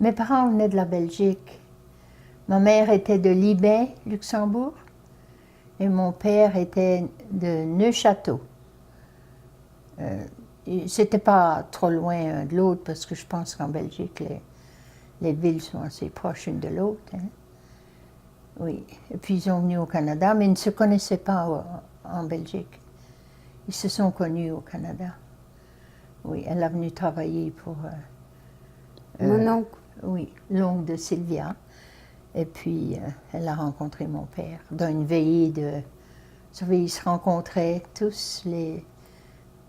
Mes parents venaient de la Belgique. Ma mère était de Libé, Luxembourg, et mon père était de Neuchâtel. C'était pas trop loin un de l'autre, parce que je pense qu'en Belgique, les villes sont assez proches une de l'autre. Hein. Oui. Et puis ils sont venus au Canada, mais ils ne se connaissaient pas en Belgique. Ils se sont connus au Canada. Oui, elle est venue travailler pour... Mon oncle. Oui, l'oncle de Sylvia. Et puis, elle a rencontré mon père dans une veillée de... Vous savez, ils se rencontraient tous,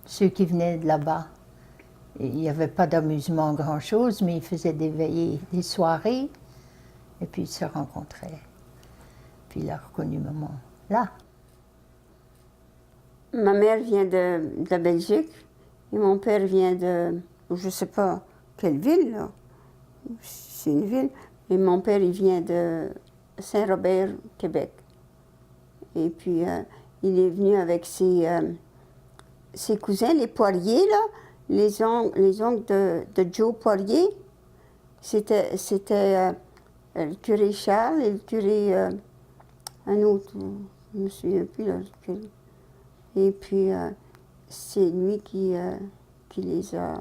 ceux qui venaient de là-bas. Il n'y avait pas d'amusement grand-chose, mais ils faisaient des veillées, des soirées, et puis ils se rencontraient. Puis il a reconnu maman là. Ma mère vient de la Belgique et mon père vient de, je ne sais pas quelle ville, là. C'est une ville. Et mon père, il vient de Saint-Robert, Québec. Et puis, il est venu avec ses cousins, les Poirier, là, les oncles de Joe Poirier. C'était le curé Charles et le curé, un autre, je ne me souviens plus, là, lequel. Et puis, c'est lui qui les a...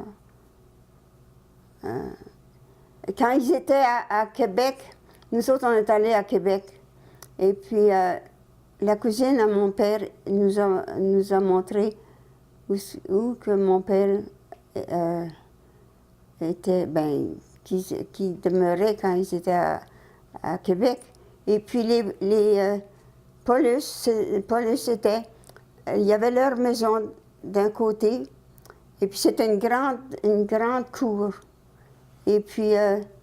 quand ils étaient à Québec, nous autres, on est allés à Québec. Et puis, la cousine à mon père nous a montré où que mon père était, ben, qui demeurait quand ils étaient à Québec. Et puis, les Paulus, c'était... Il y avait leur maison d'un côté, et puis c'était une grande cour. Et puis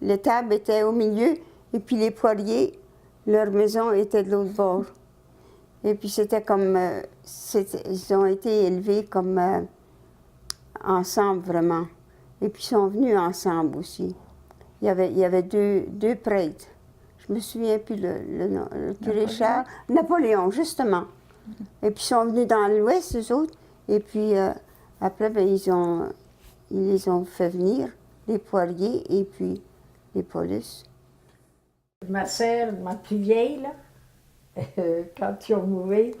l'étable était au milieu, et puis les Poiriers, leur maison était de l'autre bord. Et puis c'était comme... ils ont été élevés comme ensemble, vraiment. Et puis ils sont venus ensemble aussi. Il y avait deux prêtres. Je me souviens plus le nom, le curé Charles. Napoléon, justement. Et puis ils sont venus dans l'Ouest, eux autres. Et puis après, ben, ils les ont fait venir, les Poiriers et puis les Paulus. Ma sœur, ma plus vieille, là, quand ils ont mouru,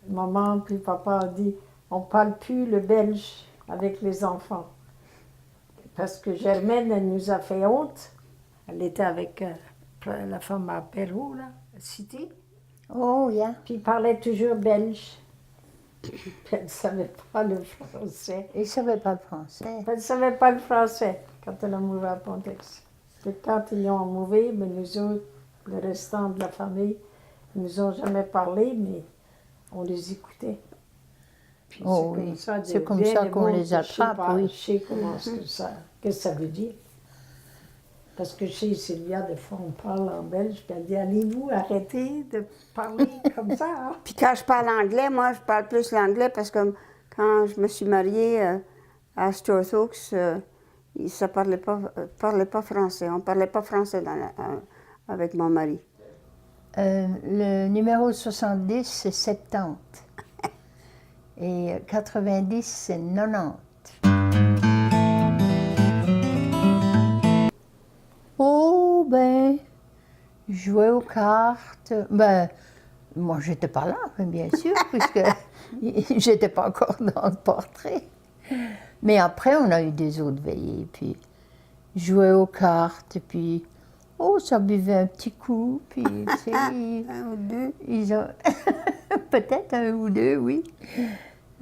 maman puis papa ont dit on ne parle plus le belge avec les enfants. Parce que Germaine, elle nous a fait honte. Elle était avec la femme à Pérou, là, à Cité. Oh, yeah. Puis il parlait toujours belge. Puis elle ne savait pas le français. Ils ne savaient pas le français. Elle ne savait pas le français quand elle a mouru à Pontex. Puis quand ils ont mouru, mais nous autres, le restant de la famille, ils nous ont jamais parlé, mais on les écoutait. Puis Oh oui, c'est comme ça qu'on les attrape, oui. Je sais comment qu'est-ce que ça veut dire. Parce que chez Sylvia, des fois, on parle en belge, puis elle dit « Allez-vous arrêter de parler comme ça? Hein? » Puis quand je parle anglais, moi, je parle plus l'anglais parce que quand je me suis mariée à Storthoaks, ça ne parlait pas français. On ne parlait pas français avec mon mari. Le numéro 70, c'est 70. Et 90, c'est 90. Oh, ben, jouer aux cartes. Ben, moi, j'étais pas là, bien sûr, puisque j'étais pas encore dans le portrait. Mais après, on a eu des autres veillées, puis jouer aux cartes, et puis, oh, ça buvait un petit coup, puis, tu sais, Un ou deux. ils ont... peut-être un ou deux, oui.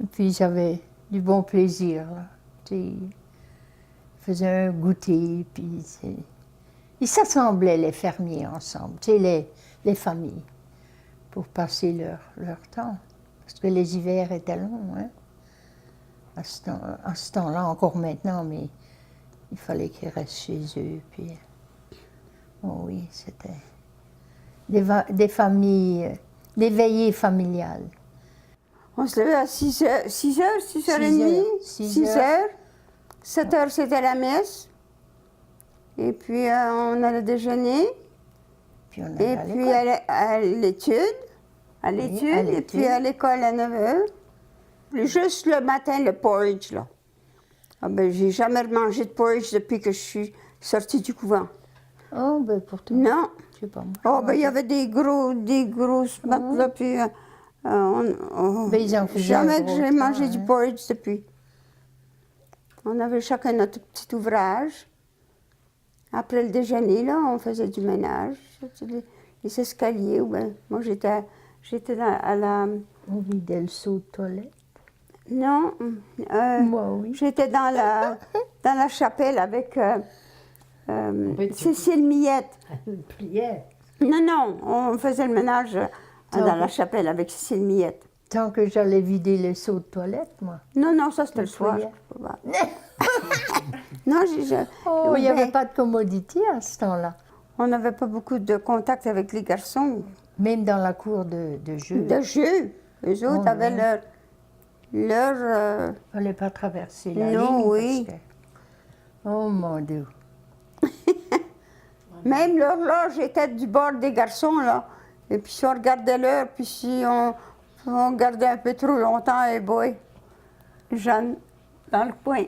Et puis, j'avais du bon plaisir, là. Tu sais, ils faisaient un goûter, puis, ils s'assemblaient, les fermiers, ensemble, tu sais, les familles, pour passer leur temps. Parce que les hivers étaient longs, hein. À ce temps-là, encore maintenant, mais il fallait qu'ils restent chez eux, puis... Oh oui, c'était des familles, des veillées familiales. On se levait à 6h30, 6 heures. 7 heures, c'était la messe. Et puis, on allait déjeuner. Puis on allait et puis, à l'étude. Et puis, à l'école à 9 heures. Juste le matin, le porridge, là. Ah ben, j'ai jamais mangé de porridge depuis que je suis sortis du couvent. Oh, ben pourtant, Non. je sais pas moi. Oh, ben il y avait des grosses matelas, puis Ben, ils en faisaient jamais un que gros j'ai tas, mangé du hein. porridge depuis. On avait chacun notre petit ouvrage. Après le déjeuner, là, on faisait du ménage, les escaliers. Ben, moi, j'étais à la... On vidait le seau de toilette. Non, Moi, oui. j'étais dans la chapelle avec Oui, tu- Cécile Millette. Une prière. Non, on faisait le ménage dans la chapelle avec Cécile Millette. Tant que j'allais vider le seau de toilette, moi. Non, ça c'était le soir. Nettoyais. je peux pas. Non, Oh, il n'y avait ben, pas de commodité à ce temps-là. on n'avait pas beaucoup de contact avec les garçons. Même dans la cour de jeu. De jeu. Eux autres Oh, avaient non. leur Il ne fallait pas traverser la Non, ligne. oui. Parce que... Oh mon Dieu. Même l'horloge était du bord des garçons, là. Et puis si on regardait l'heure, puis si on gardait un peu trop longtemps, et boy, Jeanne, dans le coin.